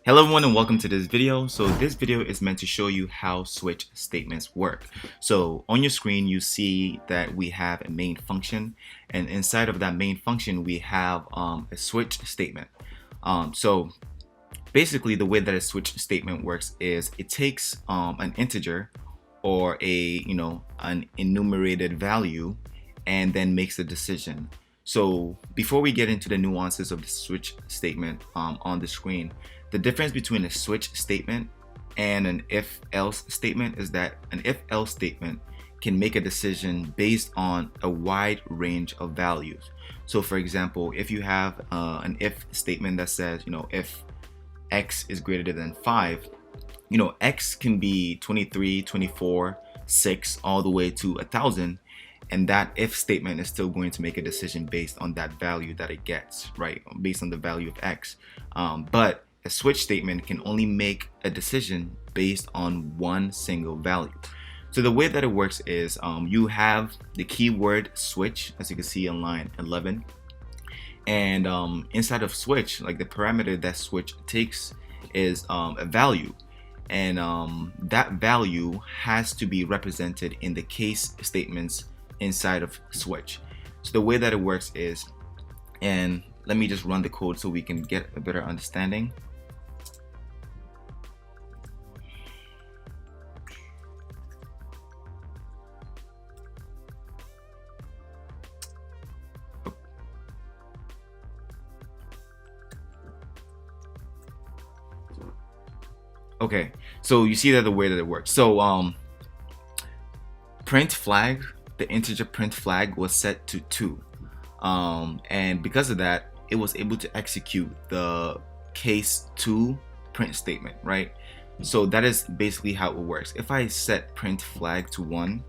Hello everyone and welcome to this video. So this video is meant to show you how switch statements work. So on your screen you see that we have a main function, and inside of that main function we have a switch statement. So basically the way that a switch statement works is it takes an integer or an enumerated value and then makes a decision. So before we get into the nuances of the switch statement on the screen, the difference between a switch statement and an if-else statement is that an if-else statement can make a decision based on a wide range of values. So for example, if you have an if statement that says, if x is greater than 5, x can be 23, 24, 6, all the way to 1,000. And that if statement is still going to make a decision based on that value that it gets, right? Based on the value of x. But a switch statement can only make a decision based on one single value. So the way that it works is you have the keyword switch, as you can see on line 11. And inside of switch, like the parameter that switch takes is a value. And that value has to be represented in the case statements inside of switch. So the way that it works is, and let me just run the code so we can get a better understanding. Okay, so you see that the way that it works. So print flag, the integer print flag was set to 2, and because of that it was able to execute the case 2 print statement, right? So that is basically how it works. If I set print flag to 1,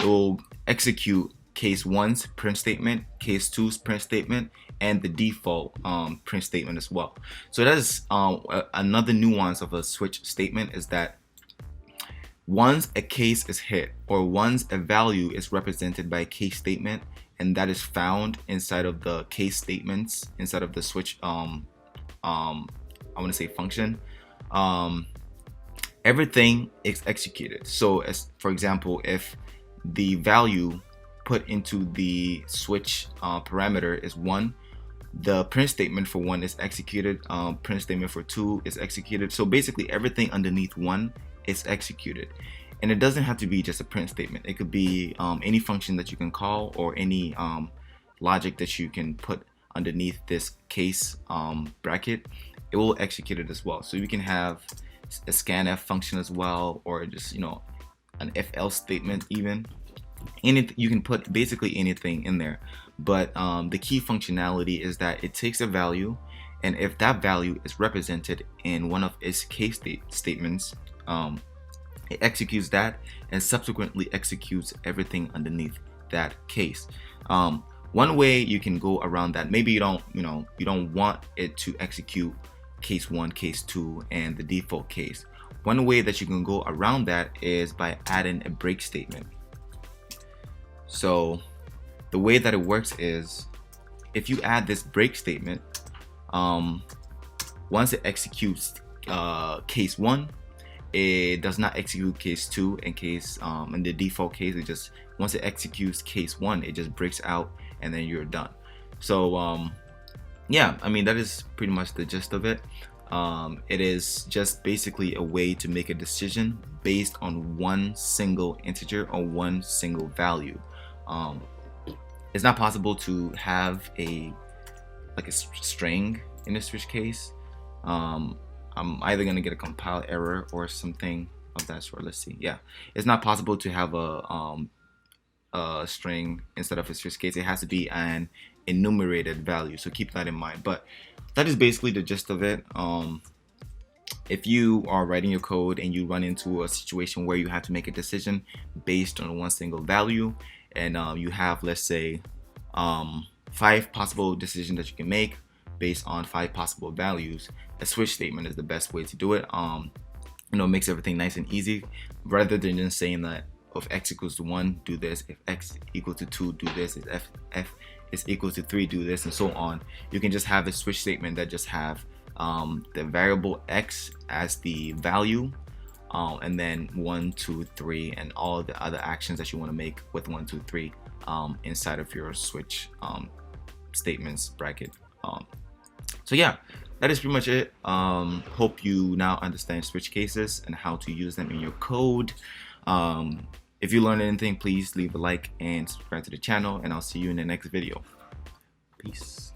it will execute case 1's print statement, case 2's print statement, and the default print statement as well. So that is another nuance of a switch statement, is that once a case is hit or once a value is represented by a case statement and that is found inside of the case statements inside of the switch I want to say function, everything is executed. So as for example, if the value put into the switch parameter is 1, the print statement for 1 is executed, print statement for 2 is executed. So basically everything underneath 1 is executed. And it doesn't have to be just a print statement. It could be any function that you can call or any logic that you can put underneath this case bracket. It will execute it as well. So you can have a scanf function as well, or just an if else statement even. You can put basically anything in there, but the key functionality is that it takes a value, and if that value is represented in one of its case statements, it executes that and subsequently executes everything underneath that case. One way you can go around that, maybe you don't want it to execute case 1, case 2, and the default case. One way that you can go around that is by adding a break statement. So the way that it works is, if you add this break statement, once it executes case 1, it does not execute case 2 and case in the default case. It just, once it executes case 1, it just breaks out and then you're done. So yeah, I mean, that is pretty much the gist of it. It is just basically a way to make a decision based on one single integer or one single value. It's not possible to have a string in a switch case. I'm either gonna get a compile error or something of that sort. Let's see. Yeah, it's not possible to have a string instead of a switch case. It has to be an enumerated value, so keep that in mind. But that is basically the gist of it. If you are writing your code and you run into a situation where you have to make a decision based on one single value, and you have, let's say, 5 possible decisions that you can make based on 5 possible values, a switch statement is the best way to do it. Makes everything nice and easy, rather than just saying that, if x equals to 1, do this. If x equals to 2, do this. If f is equal to 3, do this, and so on. You can just have a switch statement that just have the variable x as the value, and then 1, 2, 3, and all the other actions that you want to make with 1, 2, 3 inside of your switch statements bracket. So yeah, that is pretty much it. Hope you now understand switch cases and how to use them in your code. If you learned anything, please leave a like and subscribe to the channel, and I'll see you in the next video. Peace.